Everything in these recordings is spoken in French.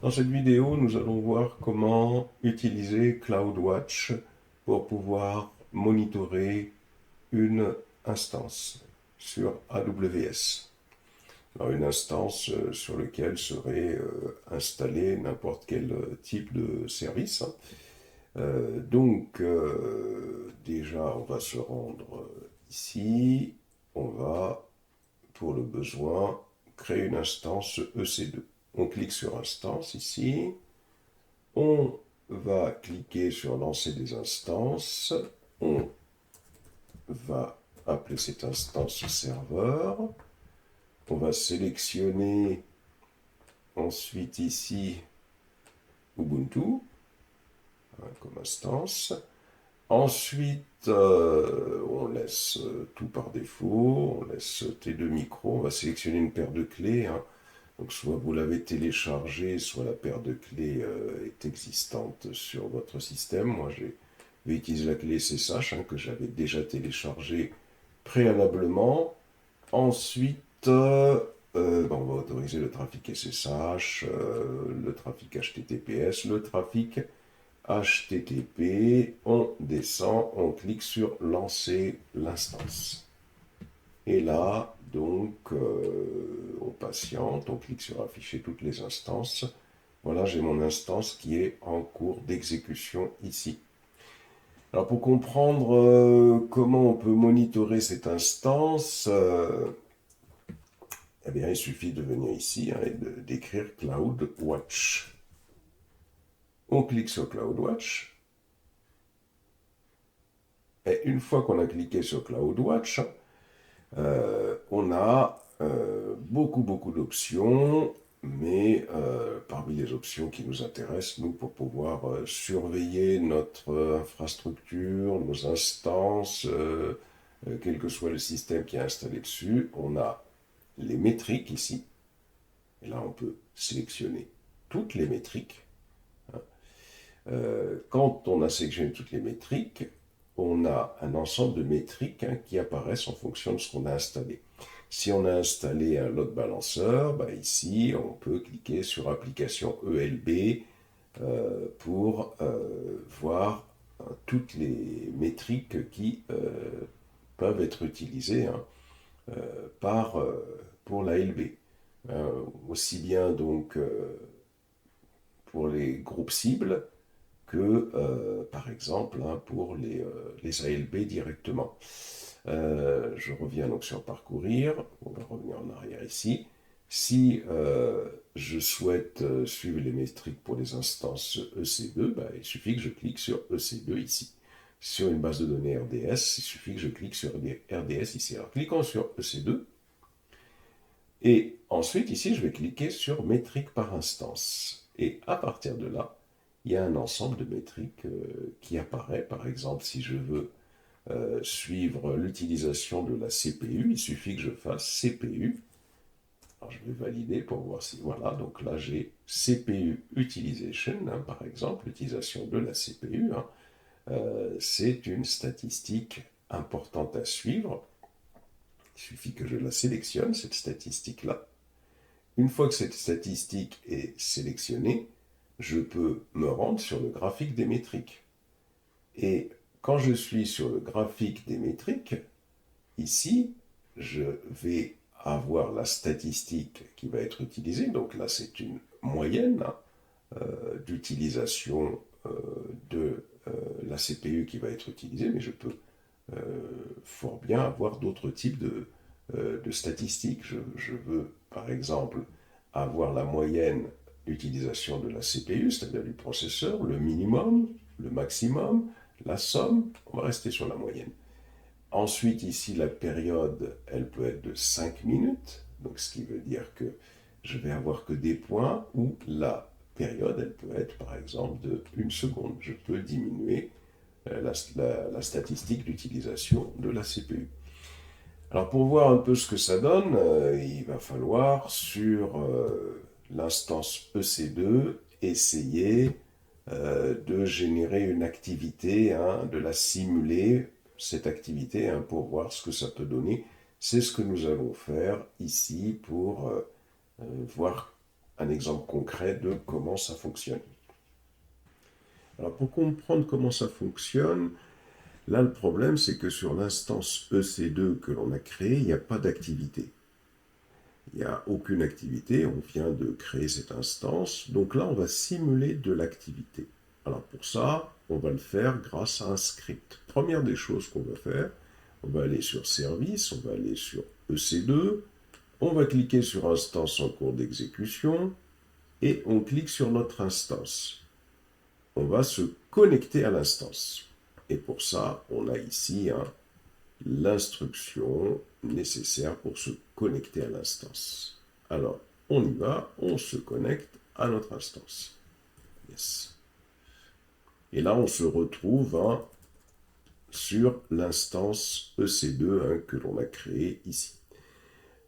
Dans cette vidéo, nous allons voir comment utiliser CloudWatch pour pouvoir monitorer une instance sur AWS. Alors une instance sur laquelle serait installé n'importe quel type de service. Déjà, on va se rendre ici. On va, pour le besoin, créer une instance EC2. On clique sur instance ici. On va cliquer sur lancer des instances. On va appeler cette instance serveur. On va sélectionner ensuite ici Ubuntu comme instance. Ensuite, on laisse tout par défaut, on laisse T2 micro, on va sélectionner une paire de clés. Donc soit vous l'avez téléchargé, soit la paire de clés est existante sur votre système. Moi, je vais utiliser la clé SSH que j'avais déjà téléchargée préalablement. Ensuite, on va autoriser le trafic SSH, le trafic HTTPS, le trafic HTTP, on descend, on clique sur lancer l'instance. Et là, donc, on patiente, on clique sur afficher toutes les instances. Voilà, j'ai mon instance qui est en cours d'exécution ici. Alors, pour comprendre comment on peut monitorer cette instance, eh bien, il suffit de venir ici et d'écrire CloudWatch. On clique sur CloudWatch. Et une fois qu'on a cliqué sur CloudWatch, on a beaucoup d'options, mais parmi les options qui nous intéressent, nous, pour pouvoir surveiller notre infrastructure, nos instances, quel que soit le système qui est installé dessus, on a les métriques ici. Et là, on peut sélectionner toutes les métriques. Quand on a sélectionné toutes les métriques, on a un ensemble de métriques qui apparaissent en fonction de ce qu'on a installé. Si on a installé un load balancer, ici, on peut cliquer sur application ELB pour voir toutes les métriques qui peuvent être utilisées pour l'ALB. Aussi bien donc pour les groupes cibles que, par exemple, pour les ALB directement. Je reviens donc sur parcourir, on va revenir en arrière ici. Si je souhaite suivre les métriques pour les instances EC2, il suffit que je clique sur EC2 ici. Sur une base de données RDS, il suffit que je clique sur RDS ici. Alors cliquons sur EC2, et ensuite ici je vais cliquer sur métriques par instance. Et à partir de là, il y a un ensemble de métriques qui apparaît. Par exemple, si je veux suivre l'utilisation de la CPU, il suffit que je fasse CPU. Alors je vais valider pour voir si... Voilà, donc là j'ai CPU Utilization, par exemple, l'utilisation de la CPU. C'est une statistique importante à suivre. Il suffit que je la sélectionne, cette statistique-là. Une fois que cette statistique est sélectionnée, je peux me rendre sur le graphique des métriques. Et quand je suis sur le graphique des métriques, ici, je vais avoir la statistique qui va être utilisée. Donc là, c'est une moyenne d'utilisation de la CPU qui va être utilisée, mais je peux fort bien avoir d'autres types de statistiques. Je veux, par exemple, avoir la moyenne d'utilisation de la CPU, c'est-à-dire du processeur, le minimum, le maximum, la somme. On va rester sur la moyenne. Ensuite, ici, la période, elle peut être de 5 minutes, donc ce qui veut dire que je vais avoir que des points, ou la période, elle peut être par exemple de 1 seconde. Je peux diminuer la statistique d'utilisation de la CPU. Alors pour voir un peu ce que ça donne, il va falloir sur l'instance EC2 essayer de générer une activité, de la simuler, cette activité, pour voir ce que ça peut donner. C'est ce que nous allons faire ici pour voir un exemple concret de comment ça fonctionne. Alors pour comprendre comment ça fonctionne, là le problème c'est que sur l'instance EC2 que l'on a créée, il n'y a pas d'activité. Il n'y a aucune activité, on vient de créer cette instance, donc là on va simuler de l'activité. Alors pour ça, on va le faire grâce à un script. Première des choses qu'on va faire, on va aller sur Service, on va aller sur EC2, on va cliquer sur Instance en cours d'exécution, et on clique sur notre instance. On va se connecter à l'instance. Et pour ça, on a ici l'instruction nécessaire pour se connecter à l'instance. Alors, on y va, on se connecte à notre instance. Yes. Et là, on se retrouve sur l'instance EC2 que l'on a créée ici.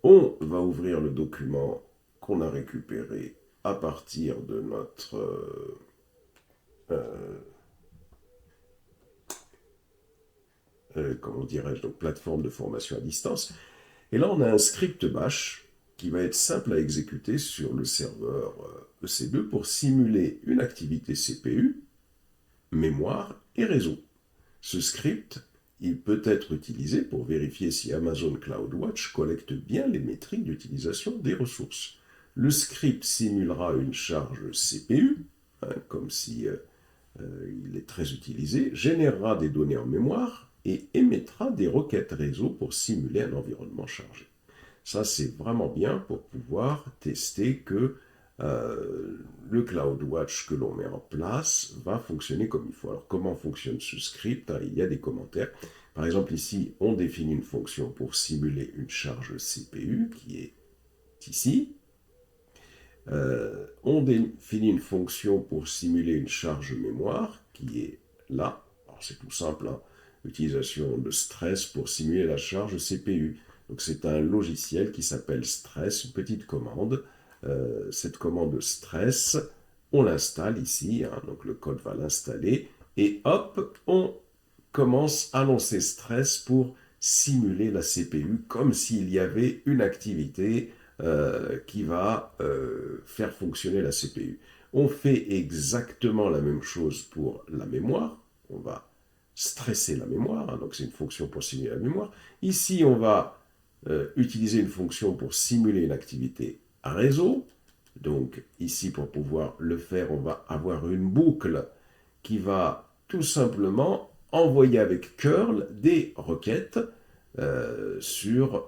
On va ouvrir le document qu'on a récupéré à partir de notre comment dirais-je, donc plateforme de formation à distance. Et là, on a un script bash qui va être simple à exécuter sur le serveur EC2 pour simuler une activité CPU, mémoire et réseau. Ce script, il peut être utilisé pour vérifier si Amazon CloudWatch collecte bien les métriques d'utilisation des ressources. Le script simulera une charge CPU, comme si il est très utilisé, générera des données en mémoire et émettra des requêtes réseau pour simuler un environnement chargé. Ça, c'est vraiment bien pour pouvoir tester que le CloudWatch que l'on met en place va fonctionner comme il faut. Alors, comment fonctionne ce script? Il y a des commentaires. Par exemple, ici, on définit une fonction pour simuler une charge CPU qui est ici. On définit une fonction pour simuler une charge mémoire qui est là. Alors, c'est tout simple, utilisation de stress pour simuler la charge CPU. Donc c'est un logiciel qui s'appelle stress, une petite commande. Cette commande stress, on l'installe ici, donc le code va l'installer, et hop, on commence à lancer stress pour simuler la CPU comme s'il y avait une activité qui va faire fonctionner la CPU. On fait exactement la même chose pour la mémoire. On va stresser la mémoire, donc c'est une fonction pour simuler la mémoire. Ici, on va utiliser une fonction pour simuler une activité à réseau. Donc ici, pour pouvoir le faire, on va avoir une boucle qui va tout simplement envoyer avec curl des requêtes sur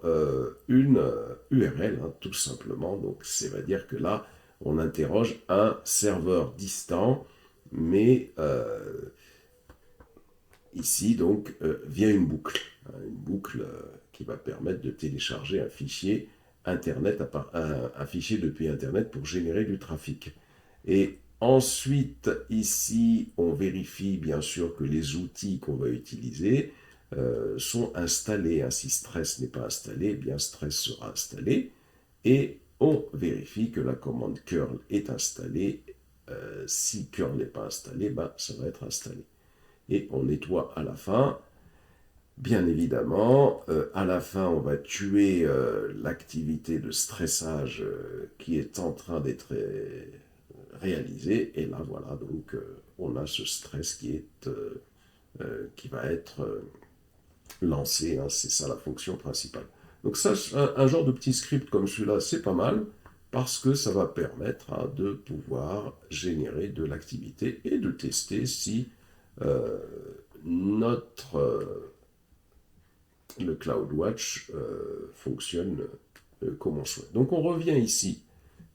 une URL, tout simplement. Donc ça veut dire que là, on interroge un serveur distant, mais ici, donc, via une boucle qui va permettre de télécharger un fichier Internet, un fichier depuis Internet pour générer du trafic. Et ensuite, ici, on vérifie bien sûr que les outils qu'on va utiliser sont installés. Si Stress n'est pas installé, eh bien Stress sera installé. Et on vérifie que la commande curl est installée. Si curl n'est pas installé, ça va être installé. Et on nettoie à la fin. Bien évidemment, à la fin, on va tuer l'activité de stressage qui est en train d'être réalisée. Et là, voilà, donc on a ce stress qui va être lancé. C'est ça la fonction principale. Donc ça, un genre de petit script comme celui-là, c'est pas mal parce que ça va permettre de pouvoir générer de l'activité et de tester si le CloudWatch fonctionne comme on souhaite. Donc on revient ici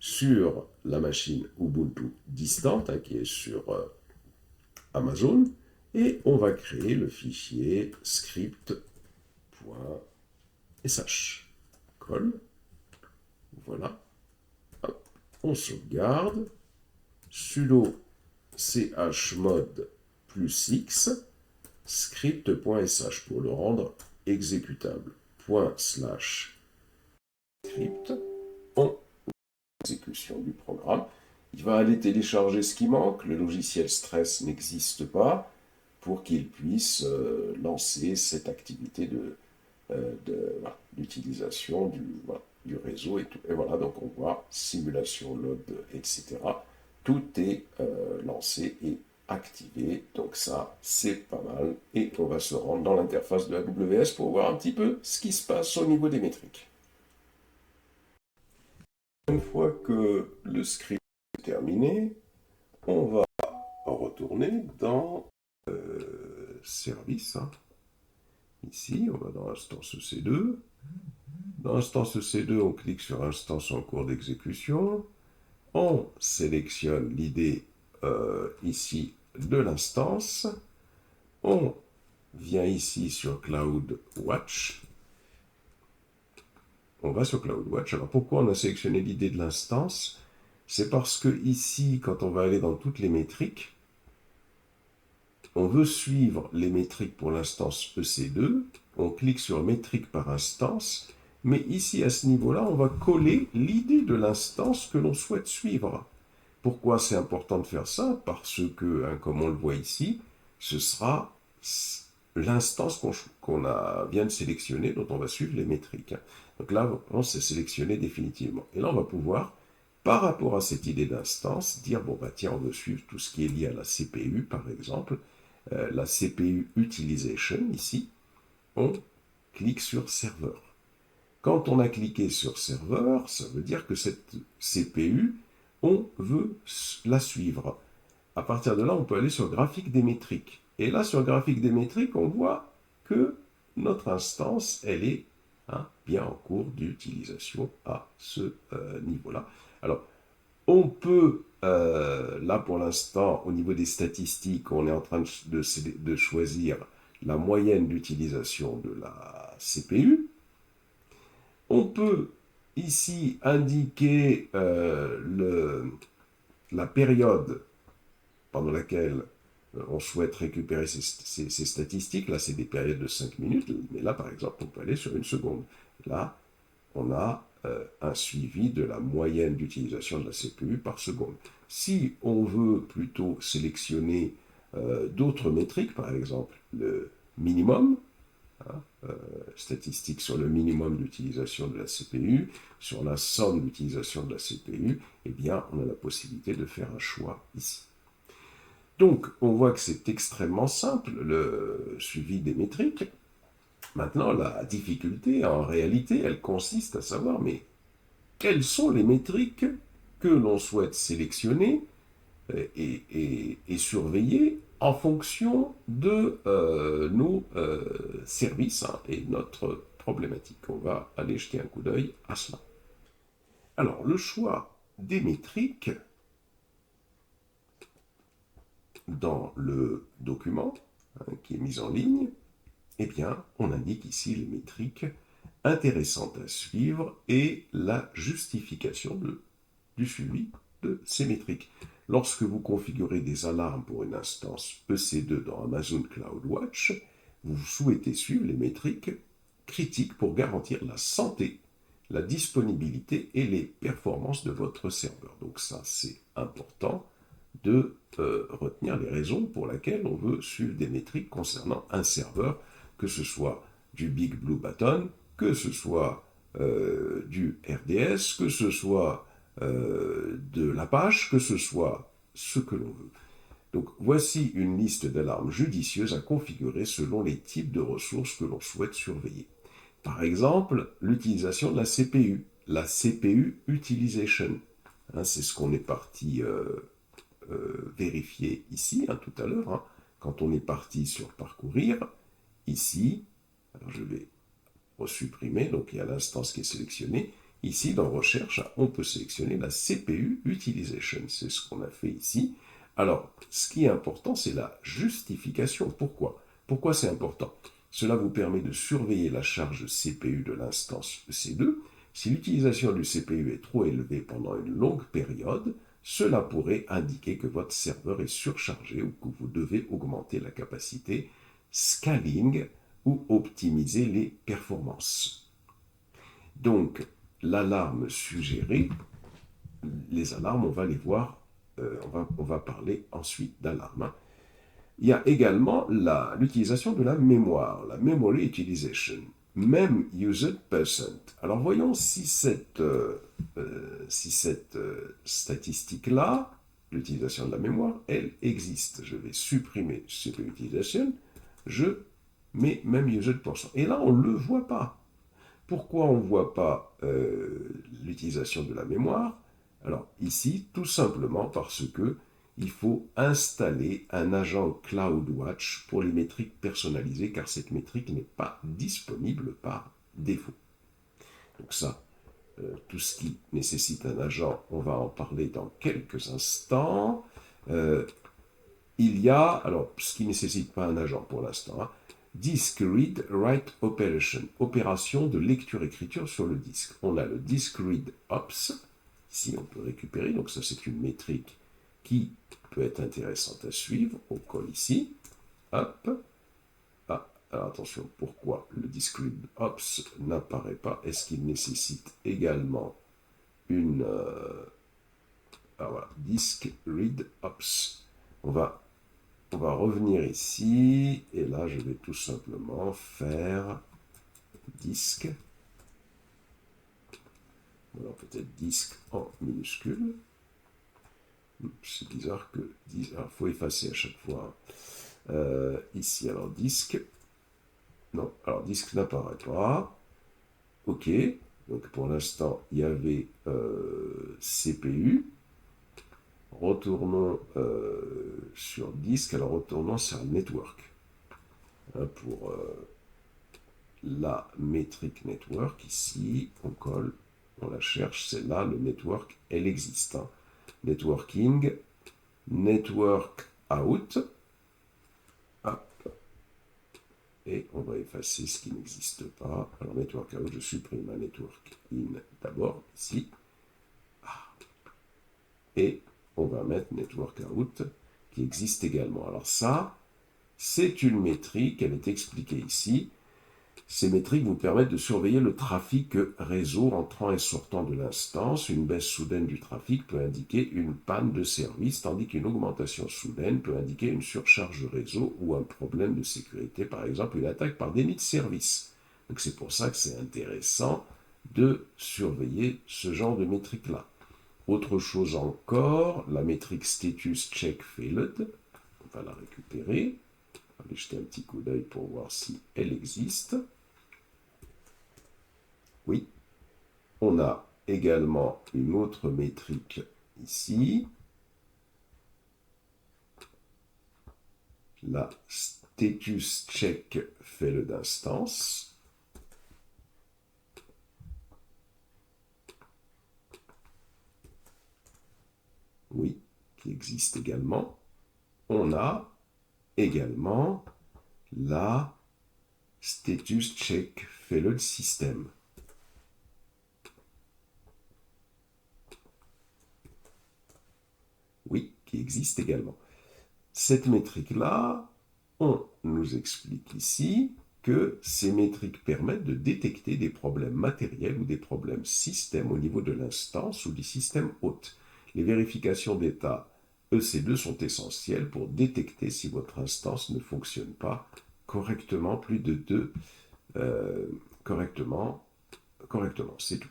sur la machine Ubuntu distante qui est sur Amazon et on va créer le fichier script.sh. Colle. Voilà. Hop. On sauvegarde. Sudo chmod +x script.sh pour le rendre exécutable. /script en exécution du programme. Il va aller télécharger ce qui manque. Le logiciel Stress n'existe pas pour qu'il puisse lancer cette activité d'utilisation du réseau et tout. Et voilà, donc on voit simulation load, etc. Tout est lancé et activé. Donc ça, c'est pas mal. Et on va se rendre dans l'interface de AWS pour voir un petit peu ce qui se passe au niveau des métriques. Une fois que le script est terminé, on va retourner dans service. Ici, on va dans instance EC2. Dans instance EC2, on clique sur instance en cours d'exécution. On sélectionne l'ID ici de l'instance. On vient ici sur CloudWatch. On va sur CloudWatch. Alors pourquoi on a sélectionné l'ID de l'instance? C'est parce que ici, quand on va aller dans toutes les métriques, on veut suivre les métriques pour l'instance EC2. On clique sur métrique par instance. Mais ici, à ce niveau-là, on va coller l'ID de l'instance que l'on souhaite suivre. Pourquoi c'est important de faire ça? Parce que, comme on le voit ici, ce sera l'instance qu'on vient de sélectionner, dont on va suivre les métriques. Donc là, on s'est sélectionné définitivement. Et là, on va pouvoir, par rapport à cette idée d'instance, dire, bon, bah tiens, on veut suivre tout ce qui est lié à la CPU, par exemple, la CPU Utilization, ici, on clique sur serveur. Quand on a cliqué sur serveur, ça veut dire que cette CPU, on veut la suivre. À partir de là, on peut aller sur graphique des métriques. Et là, sur graphique des métriques, on voit que notre instance, elle est bien en cours d'utilisation à ce niveau-là. Alors, on peut, là pour l'instant, au niveau des statistiques, on est en train de choisir la moyenne d'utilisation de la CPU. On peut ici indiquer la période pendant laquelle on souhaite récupérer ces statistiques. Là, c'est des périodes de 5 minutes, mais là, par exemple, on peut aller sur 1 seconde. Là, on a un suivi de la moyenne d'utilisation de la CPU par seconde. Si on veut plutôt sélectionner d'autres métriques, par exemple le minimum, statistiques sur le minimum d'utilisation de la CPU, sur la somme d'utilisation de la CPU, eh bien, on a la possibilité de faire un choix ici. Donc, on voit que c'est extrêmement simple, le suivi des métriques. Maintenant, la difficulté, en réalité, elle consiste à savoir, mais quelles sont les métriques que l'on souhaite sélectionner et surveiller en fonction de nos services et notre problématique. On va aller jeter un coup d'œil à cela. Alors, le choix des métriques dans le document qui est mis en ligne, eh bien, on indique ici les métriques intéressantes à suivre et la justification du suivi de ces métriques. Lorsque vous configurez des alarmes pour une instance EC2 dans Amazon CloudWatch, vous souhaitez suivre les métriques critiques pour garantir la santé, la disponibilité et les performances de votre serveur. Donc ça, c'est important de retenir les raisons pour lesquelles on veut suivre des métriques concernant un serveur, que ce soit du Big Blue Button, que ce soit du RDS, que ce soit de l'Apache, que ce soit ce que l'on veut. Donc voici une liste d'alarmes judicieuses à configurer selon les types de ressources que l'on souhaite surveiller. Par exemple, l'utilisation de la CPU Utilization. C'est ce qu'on est parti vérifier ici, tout à l'heure, quand on est parti sur parcourir, ici, alors je vais resupprimer, donc il y a l'instance qui est sélectionnée, ici dans recherche, on peut sélectionner la CPU Utilization, c'est ce qu'on a fait ici. Alors, ce qui est important, c'est la justification. Pourquoi? Pourquoi c'est important? Cela vous permet de surveiller la charge CPU de l'instance EC2. Si l'utilisation du CPU est trop élevée pendant une longue période, cela pourrait indiquer que votre serveur est surchargé ou que vous devez augmenter la capacité scaling ou optimiser les performances. Donc, l'alarme suggérée, les alarmes, on va les voir, on va parler ensuite d'alarme. Il y a également l'utilisation de la mémoire, la memory utilization. même used percent. Alors voyons si cette statistique-là, l'utilisation de la mémoire, elle existe. Je vais supprimer CPU utilisation, je mets même used percent. Et là, on ne le voit pas. Pourquoi on ne voit pas l'utilisation de la mémoire? Alors ici, tout simplement parce que il faut installer un agent CloudWatch pour les métriques personnalisées, car cette métrique n'est pas disponible par défaut. Donc ça, tout ce qui nécessite un agent, on va en parler dans quelques instants. Il y a, alors ce qui ne nécessite pas un agent pour l'instant, hein, Disk Read Write Operation, opération de lecture-écriture sur le disque. On a le Disk Read Ops, ici on peut récupérer, donc ça c'est une métrique qui peut être intéressante à suivre. On colle ici, hop. Ah, alors attention, pourquoi le Disk Read Ops n'apparaît pas? Est-ce qu'il nécessite également une... ah voilà, Disk Read Ops. On va revenir ici, et là je vais tout simplement faire disque. Alors peut-être disque en minuscule. C'est bizarre que... Alors il faut effacer à chaque fois. Ici, alors disque. Non, alors disque n'apparaît pas. Ok, donc pour l'instant il y avait CPU. Retournons sur disque, alors retournons sur network. Pour la métrique network, ici, on colle, on la cherche, c'est là, le network, elle existe. Hein. Networking, network out, hop, et on va effacer ce qui n'existe pas. Alors network out, je supprime un network in d'abord, ici, et on va mettre network out, qui existe également. Alors ça, c'est une métrique, elle est expliquée ici. Ces métriques vous permettent de surveiller le trafic réseau entrant et sortant de l'instance. Une baisse soudaine du trafic peut indiquer une panne de service, tandis qu'une augmentation soudaine peut indiquer une surcharge réseau ou un problème de sécurité, par exemple une attaque par déni de service. Donc c'est pour ça que c'est intéressant de surveiller ce genre de métrique-là. Autre chose encore, la métrique status check failed, on va la récupérer. On va aller jeter un petit coup d'œil pour voir si elle existe. Oui, on a également une autre métrique ici, la status check failed instance. Oui, qui existe également. On a également la status check failed system. Oui, qui existe également. Cette métrique-là, on nous explique ici que ces métriques permettent de détecter des problèmes matériels ou des problèmes système au niveau de l'instance ou du système hôte. Les vérifications d'état EC2 sont essentielles pour détecter si votre instance ne fonctionne pas correctement, plus de deux correctement, c'est tout.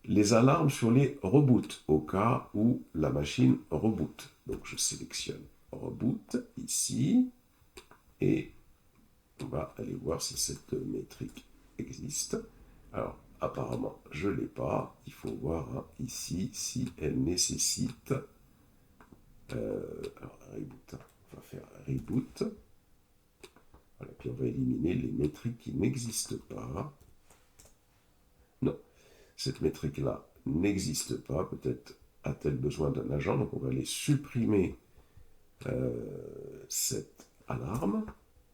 Les alarmes sur les reboots, au cas où la machine reboot. Donc je sélectionne reboot ici, et on va aller voir si cette métrique existe. Alors apparemment je ne l'ai pas, il faut voir hein, ici si elle nécessite... alors reboot, on va faire reboot. Voilà, puis on va éliminer les métriques qui n'existent pas. Non, cette métrique-là n'existe pas, peut-être a-t-elle besoin d'un agent, donc on va aller supprimer cette alarme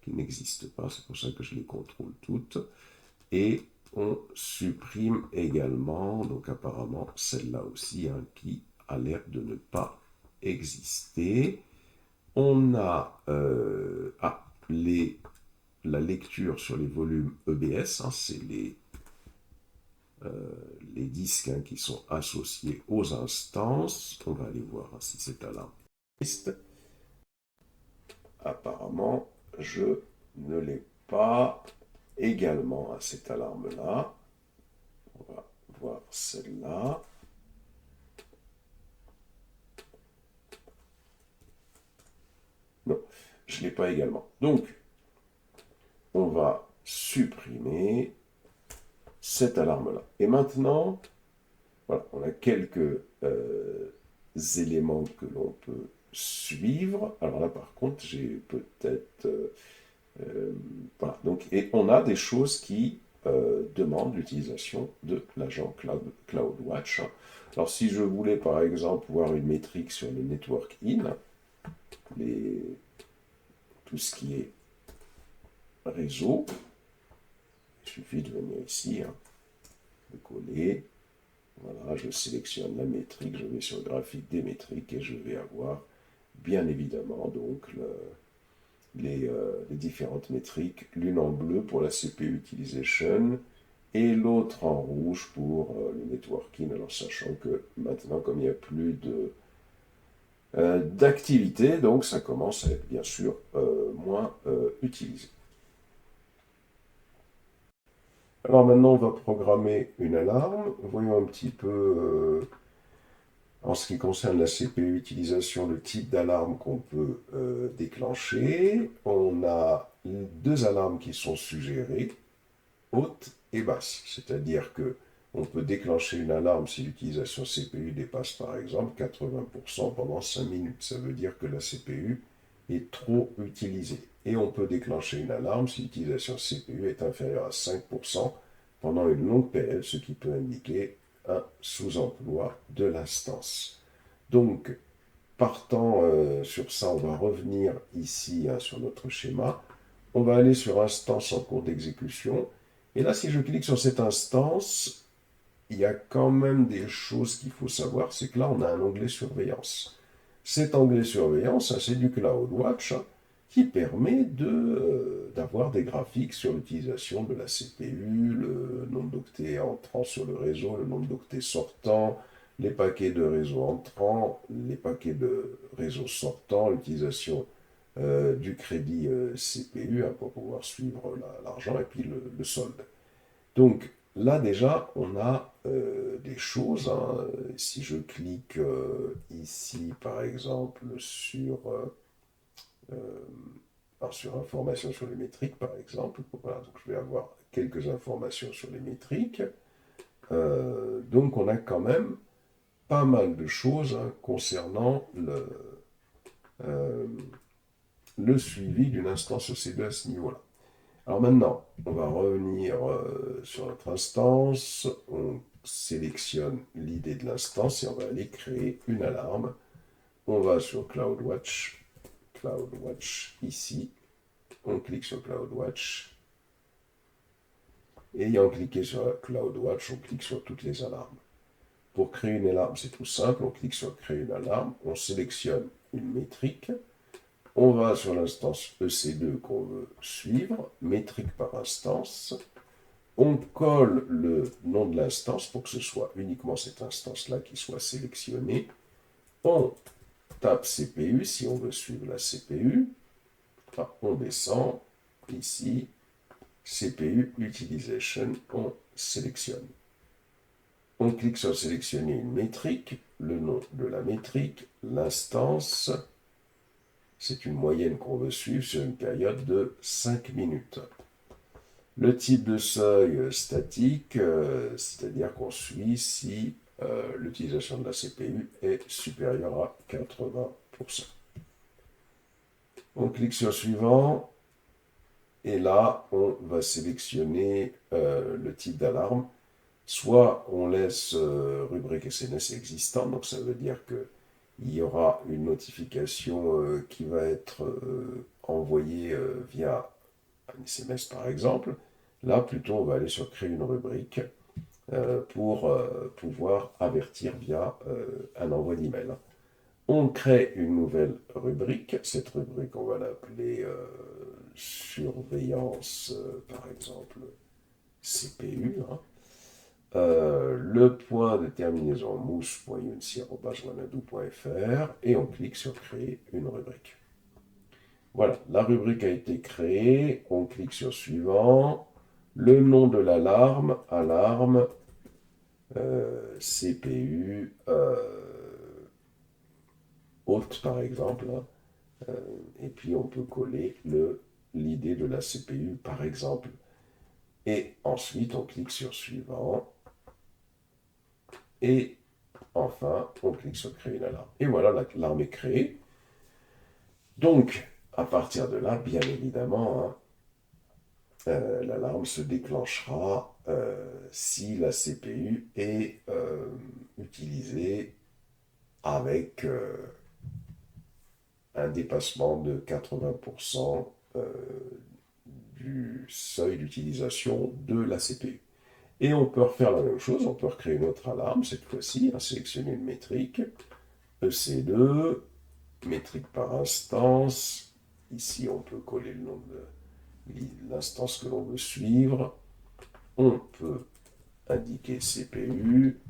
qui n'existe pas, c'est pour ça que je les contrôle toutes, et on supprime également, donc apparemment celle-là aussi, hein, qui a l'air de ne pas exister. On a la lecture sur les volumes EBS, hein, c'est les disques hein, qui sont associés aux instances. On va aller voir hein, si cette alarme existe. Apparemment, je ne l'ai pas. également à cette alarme-là. On va voir celle-là. Non, je ne l'ai pas également. Donc, on va supprimer cette alarme-là. Et maintenant, voilà, on a quelques éléments que l'on peut suivre. Alors là, par contre, j'ai peut-être... voilà, donc, et on a des choses qui demandent l'utilisation de l'agent CloudWatch. Alors, si je voulais, par exemple, voir une métrique sur le network in, tout ce qui est réseau, il suffit de venir ici, de coller. Voilà, je sélectionne la métrique, je vais sur le graphique des métriques et je vais avoir bien évidemment donc les différentes métriques, l'une en bleu pour la CPU Utilization et l'autre en rouge pour le networking. Alors sachant que maintenant, comme il n'y a plus d'activité, donc ça commence à être bien sûr moins utilisé. Alors maintenant, on va programmer une alarme. Voyons un petit peu, en ce qui concerne la CPU utilisation, le type d'alarme qu'on peut déclencher. On a deux alarmes qui sont suggérées, haute et basse. C'est-à-dire que on peut déclencher une alarme si l'utilisation CPU dépasse par exemple 80% pendant 5 minutes. Ça veut dire que la CPU est trop utilisée. Et on peut déclencher une alarme si l'utilisation CPU est inférieure à 5% pendant une longue période, ce qui peut indiquer un sous-emploi de l'instance. Donc, partant sur ça, on va revenir ici sur notre schéma. On va aller sur instance en cours d'exécution. Et là, si je clique sur cette instance, il y a quand même des choses qu'il faut savoir. C'est que là, on a un onglet surveillance. Cet onglet surveillance, c'est du CloudWatch qui permet d'avoir des graphiques sur l'utilisation de la CPU, le nombre d'octets entrant sur le réseau, le nombre d'octets sortants, les paquets de réseau entrants, les paquets de réseau sortants, l'utilisation du crédit CPU pour pouvoir suivre l'argent et puis le solde. Donc là déjà, on a des choses. Si je clique ici, par exemple, sur informations sur les métriques, par exemple, voilà, donc je vais avoir quelques informations sur les métriques. Donc on a quand même pas mal de choses concernant euh, le suivi d'une instance EC2 à ce niveau-là. Alors maintenant, on va revenir sur notre instance, on sélectionne l'idée de l'instance et on va aller créer une alarme. On va sur CloudWatch ici, on clique sur CloudWatch, et ayant cliqué sur CloudWatch, on clique sur toutes les alarmes. Pour créer une alarme, c'est tout simple, on clique sur créer une alarme, on sélectionne une métrique, on va sur l'instance EC2 qu'on veut suivre, métrique par instance. On colle le nom de l'instance pour que ce soit uniquement cette instance-là qui soit sélectionnée. On tape CPU si on veut suivre la CPU. On descend ici, CPU Utilization, on sélectionne. On clique sur sélectionner une métrique, le nom de la métrique, l'instance. C'est une moyenne qu'on veut suivre sur une période de 5 minutes. Le type de seuil statique, c'est-à-dire qu'on suit si l'utilisation de la CPU est supérieure à 80%. On clique sur suivant et là on va sélectionner le type d'alarme. Soit on laisse rubrique SNS existant, donc ça veut dire qu'il y aura une notification qui va être envoyée via un SMS par exemple. Là, plutôt, on va aller sur créer une rubrique pour pouvoir avertir via un envoi d'email. On crée une nouvelle rubrique. Cette rubrique, on va l'appeler surveillance, par exemple, CPU. Le point de terminaison mousse.unc@wanadoo.fr et on clique sur créer une rubrique. Voilà, la rubrique a été créée, on clique sur suivant, Le nom de l'alarme, alarme, CPU, haute par exemple, hein. Et puis on peut coller l'idée de la CPU par exemple. Et ensuite on clique sur suivant. Et enfin on clique sur créer une alarme. Et voilà, l'alarme est créée. Donc à partir de là, bien évidemment, hein, l'alarme se déclenchera si la CPU est utilisée avec un dépassement de 80% du seuil d'utilisation de la CPU. Et on peut refaire la même chose, on peut recréer une autre alarme, cette fois-ci, sélectionner une métrique, EC2, métrique par instance. Ici, on peut coller le nom de l'instance que l'on veut suivre. On peut indiquer CPU.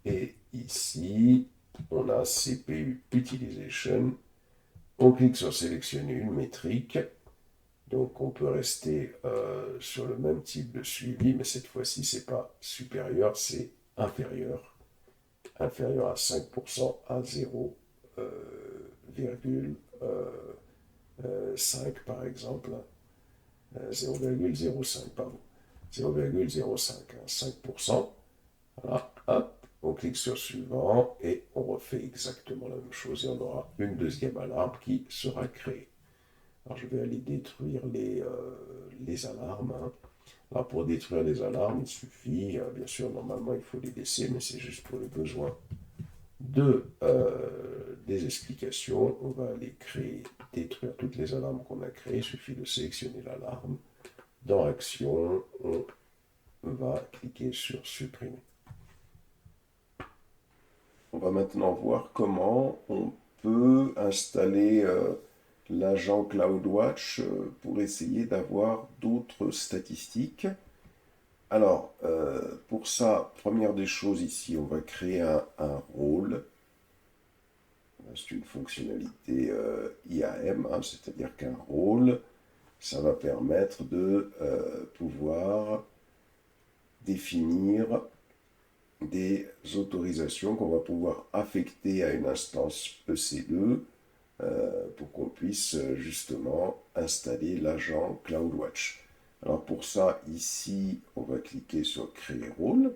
Et ici, on a CPU Utilization. On clique sur sélectionner une métrique. Donc on peut rester sur le même type de suivi, mais cette fois-ci, ce n'est pas supérieur, c'est inférieur. Inférieur à 5% à 0,5 par exemple. 0,05, pardon. 0,05, 5%. Voilà, hop, on clique sur suivant et on refait exactement la même chose et on aura une deuxième alarme qui sera créée. Alors je vais aller détruire les alarmes, hein. Alors pour détruire les alarmes, il suffit, bien sûr, normalement il faut les laisser, mais c'est juste pour les besoins des explications. On va aller détruire toutes les alarmes qu'on a créées. Il suffit de sélectionner l'alarme. Dans Action, on va cliquer sur Supprimer. On va maintenant voir comment on peut installer l'agent CloudWatch pour essayer d'avoir d'autres statistiques. Alors, pour ça, première des choses ici, on va créer un rôle. C'est une fonctionnalité IAM, hein, c'est-à-dire qu'un rôle, ça va permettre de pouvoir définir des autorisations qu'on va pouvoir affecter à une instance EC2 pour qu'on puisse justement installer l'agent CloudWatch. Alors pour ça, ici, on va cliquer sur Créer rôle,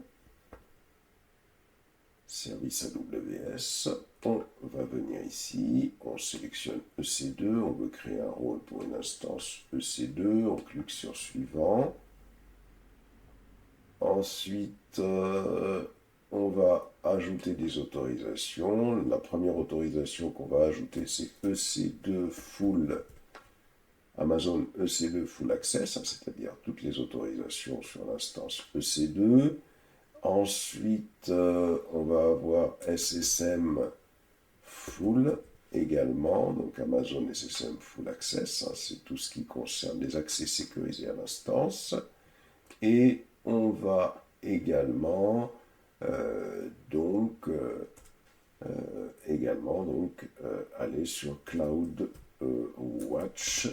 service AWS, on va venir ici, on sélectionne EC2, on veut créer un rôle pour une instance EC2, on clique sur Suivant. Ensuite, on va ajouter des autorisations. La première autorisation qu'on va ajouter, c'est EC2 Full Amazon EC2 Full Access, hein, c'est-à-dire toutes les autorisations sur l'instance EC2. Ensuite, on va avoir SSM Full également, donc Amazon SSM Full Access, hein, c'est tout ce qui concerne les accès sécurisés à l'instance. Et on va également aller sur Cloud Watch.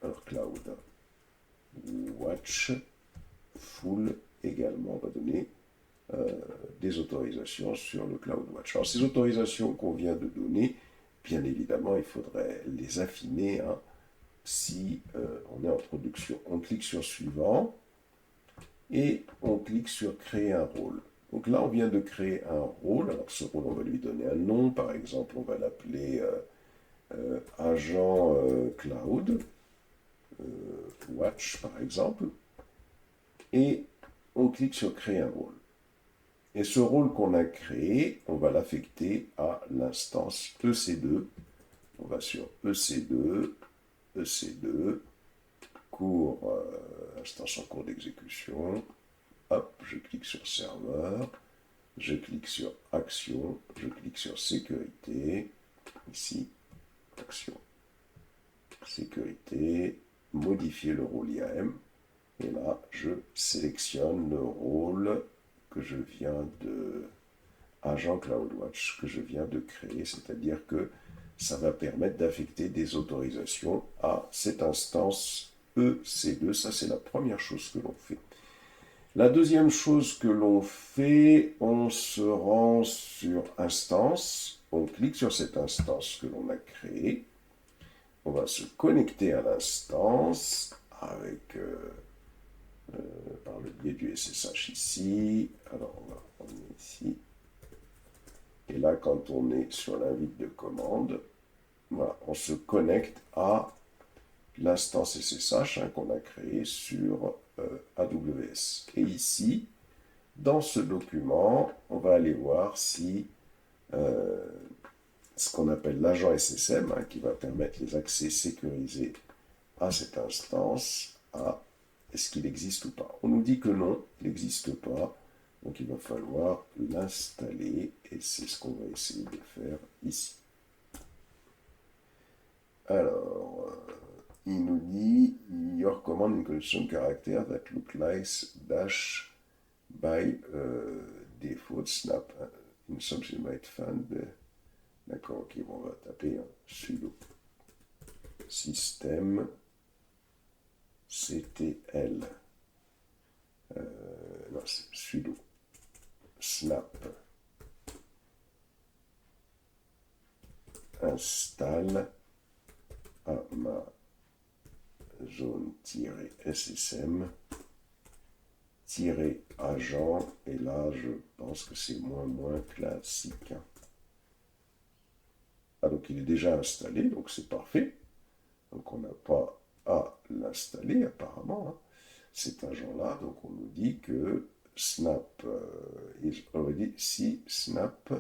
Alors Cloud Watch Full également, on va donner des autorisations sur le CloudWatch. Alors ces autorisations qu'on vient de donner, bien évidemment, il faudrait les affiner, hein, si on est en production. On clique sur Suivant et on clique sur Créer un rôle. Donc là, on vient de créer un rôle. Alors ce rôle, on va lui donner un nom. Par exemple, on va l'appeler Agent Cloud Watch, par exemple. Et on clique sur Créer un rôle. Et ce rôle qu'on a créé, on va l'affecter à l'instance EC2. On va sur EC2, instance en cours d'exécution. Hop, je clique sur Serveur, je clique sur Action, je clique sur Sécurité. Ici, Action, Sécurité, modifier le rôle IAM. Et là, je sélectionne le rôle que je viens de agent CloudWatch que je viens de créer, c'est-à-dire que ça va permettre d'affecter des autorisations à cette instance EC2. Ça, c'est la première chose que l'on fait. La deuxième chose que l'on fait, on se rend sur instance, on clique sur cette instance que l'on a créée, on va se connecter à l'instance avec par le biais du SSH ici. Alors on va prendre ici. Et là, quand on est sur l'invite de commande, voilà, on se connecte à l'instance SSH qu'on a créée sur AWS. Et ici, dans ce document, on va aller voir si ce qu'on appelle l'agent SSM, qui va permettre les accès sécurisés à cette instance, est-ce qu'il existe ou pas. On nous dit que non, il n'existe pas. Donc il va falloir l'installer et c'est ce qu'on va essayer de faire ici. Alors, il nous dit Your command in condition character that look like dash by default snap in something might find. D'accord, ok, bon, on va taper sudo système ctl. Non, c'est sudo snap installe Amazon-ssm agent, et là je pense que c'est moins classique. Ah, donc il est déjà installé, donc c'est parfait. Donc on n'a pas à l'installer apparemment, cet agent-là. Donc on nous dit que snap is already si snap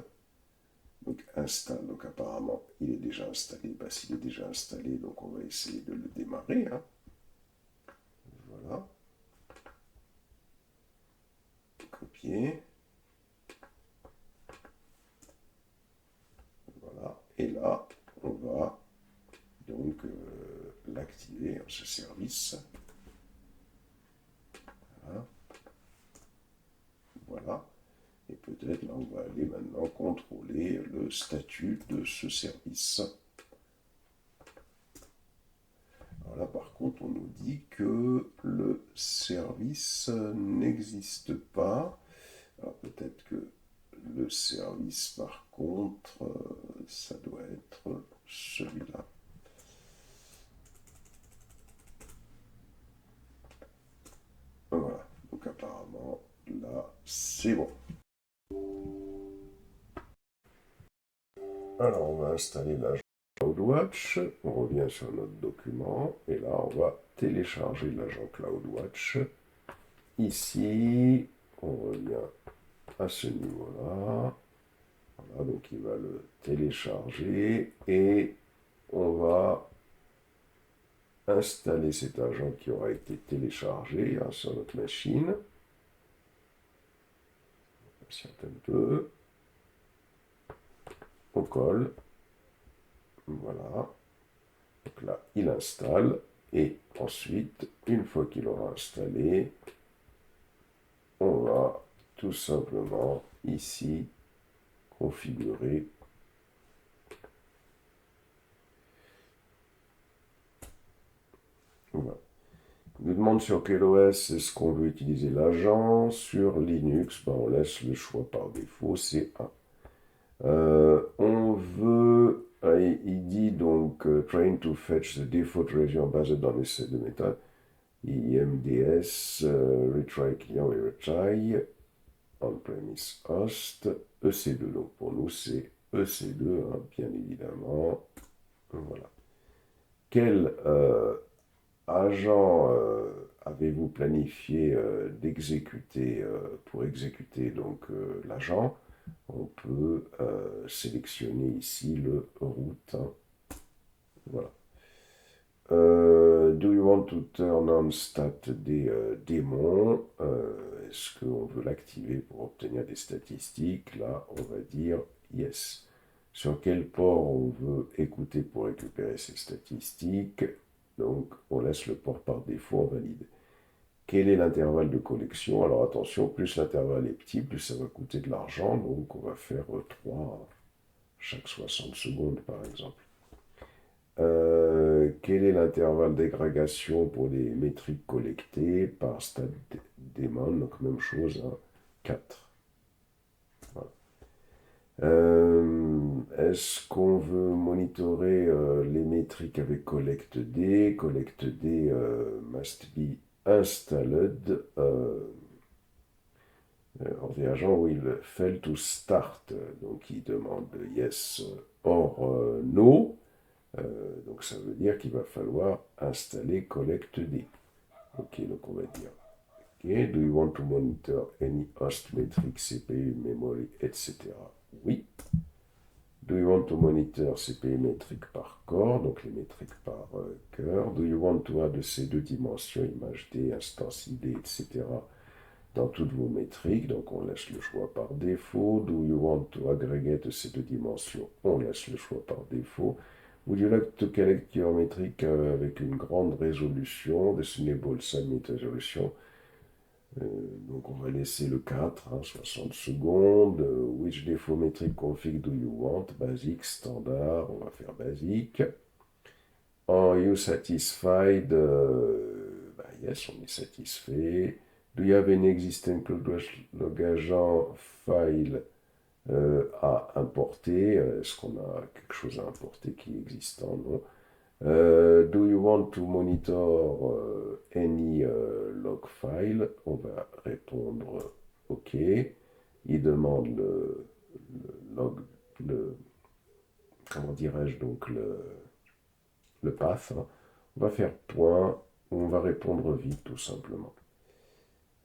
donc installe. Donc apparemment il est déjà installé. Bah, s'il est déjà installé, donc on va essayer de le démarrer. Voilà. Copier. Voilà. Et là, on va donc l'activer, ce service. Voilà. Voilà. Et peut-être là, on va aller maintenant contrôler le statut de ce service. Alors là, par contre, on nous dit que le service n'existe pas. Alors peut-être que le service, par contre, ça doit être celui-là. Voilà, donc apparemment, là, c'est bon. Alors, on va installer l'agent CloudWatch. On revient sur notre document. Et là, on va télécharger l'agent CloudWatch. Ici, on revient à ce niveau-là. Voilà, donc il va le télécharger. Et on va installer cet agent qui aura été téléchargé sur notre machine. On patiente un peu. On colle. Voilà. Donc là, il installe. Et ensuite, une fois qu'il aura installé, on va tout simplement ici configurer. Voilà. Il nous demande sur quel OS est-ce qu'on veut utiliser l'agent. Sur Linux, on laisse le choix par défaut, c'est 1. On veut, il dit donc trying to fetch the default region based on les set de méthode IMDS, retry client et retry on-premise host, EC2. Donc pour nous, c'est EC2, bien évidemment. Voilà. Quel agent avez-vous planifié d'exécuter pour exécuter donc l'agent? On peut sélectionner ici le route. Voilà. Do you want to turn on stat des démons? Est-ce qu'on veut l'activer pour obtenir des statistiques? Là, on va dire yes. Sur quel port on veut écouter pour récupérer ces statistiques? Donc, on laisse le port par défaut, on valide. Quel est l'intervalle de collection? Alors attention, plus l'intervalle est petit, plus ça va coûter de l'argent. Donc, on va faire 3 chaque 60 secondes, par exemple. Quel est l'intervalle d'agrégation pour les métriques collectées par stade daemon? Donc même chose, hein, 4. Voilà. Est-ce qu'on veut monitorer les métriques avec collect D? Collect D must be installed. On dit agent will fail to start. Donc il demande yes or no. Donc ça veut dire qu'il va falloir installer collect D. Ok, donc on va dire okay, do you want to monitor any host metric, CPU, memory, etc. Oui. Do you want to monitor CPU métriques par corps, donc les métriques par cœur. Do you want to add ces deux dimensions, image D, instance ID, etc. dans toutes vos métriques, donc on laisse le choix par défaut. Do you want to aggregate ces deux dimensions? On laisse le choix par défaut. Would you like to collect your metric avec une grande résolution, destinable submit résolution? Donc on va laisser le 4, hein, 60 secondes. Which default metric config do you want? Basique, standard, on va faire basique. Are you satisfied? Yes, on est satisfait. Do you have any existing log agent file à importer? Est-ce qu'on a quelque chose à importer qui est existant? Non. Do you want to monitor any log file? On va répondre OK. Il demande le log, comment dirais-je, donc le path. Hein. On va faire point, on va répondre vite tout simplement.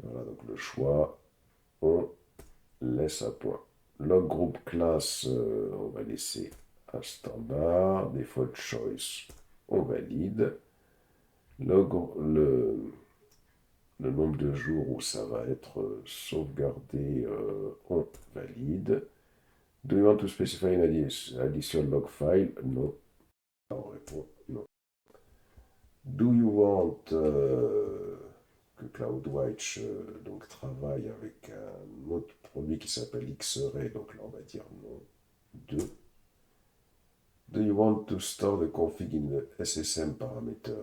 Voilà, donc le choix, on laisse à point. Log group class, on va laisser un standard. Default choice, on valide. Le nombre de jours où ça va être sauvegardé, on valide. Do you want to specify an addition log file? Non. On répond non. Do you want que CloudWatch donc travaille avec un autre produit qui s'appelle Xray? Donc là, on va dire non. 2. Do you want to store the config in the SSM parameter?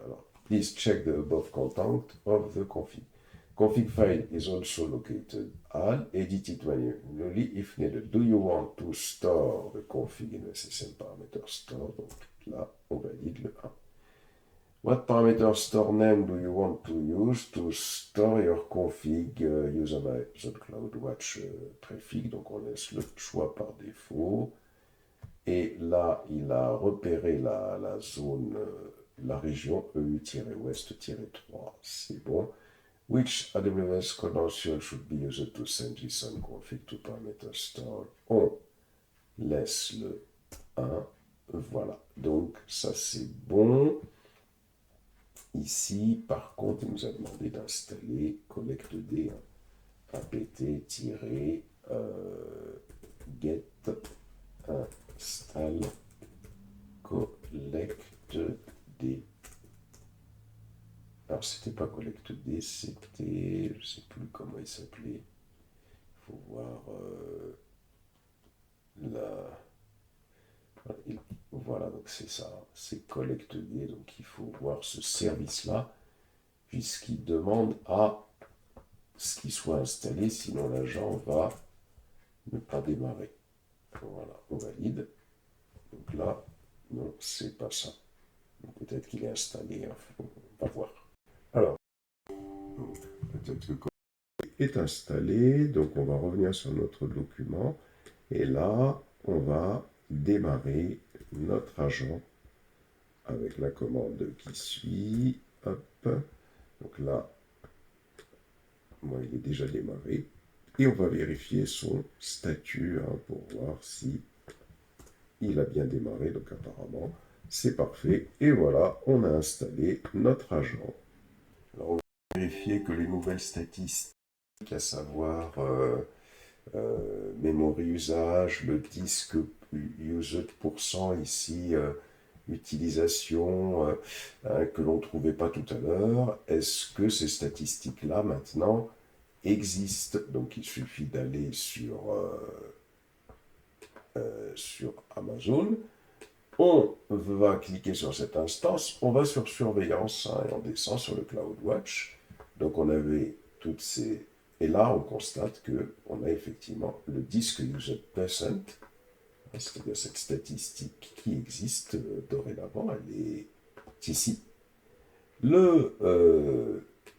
Alors, please check the above content of the config. Config file is also located al, edit it manually if needed. Do you want to store the config in the SSM parameter store? Donc là, on valide le 1. What parameter store name do you want to use to store your config user by the CloudWatch prefix? Donc on laisse le choix par défaut. Et là, il a repéré la zone, la région EU-Ouest-3. C'est bon. Which AWS credential should be used to send JSON config to parameter store? On laisse le 1. Voilà. Donc, ça, c'est bon. Ici, par contre, il nous a demandé d'installer collectd, apt-get install collectd. Alors, c'était pas collectd, c'était, je sais plus comment il s'appelait. Il faut voir voilà, donc c'est ça, c'est collectd, donc il faut voir ce service-là, puisqu'il demande à ce qu'il soit installé, sinon l'agent va ne pas démarrer. Voilà, on valide. Donc là, non, c'est pas ça. Peut-être qu'il est installé, hein, on va voir. Alors, peut-être que est installé, donc on va revenir sur notre document, et là, on va démarrer notre agent avec la commande qui suit. Hop. Donc là, moi, il est déjà démarré. Et on va vérifier son statut hein, pour voir si il a bien démarré. Donc apparemment, c'est parfait. Et voilà, on a installé notre agent. Alors, on va vérifier que les nouvelles statistiques, à savoir memory usage, le disque used % ici, utilisation que l'on ne trouvait pas tout à l'heure. Est-ce que ces statistiques-là maintenant existent? Donc il suffit d'aller sur Amazon On va cliquer sur cette instance, on va sur surveillance, hein, et on descend sur le CloudWatch. Donc on avait toutes ces... Et là, on constate qu'on a effectivement le disk used percent, c'est-à-dire cette statistique qui existe dorénavant, elle est ici. Le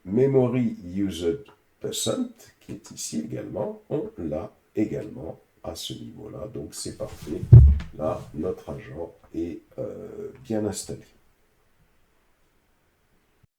memory used percent, qui est ici également, on l'a également à ce niveau-là. Donc c'est parfait. Là, notre agent est bien installé.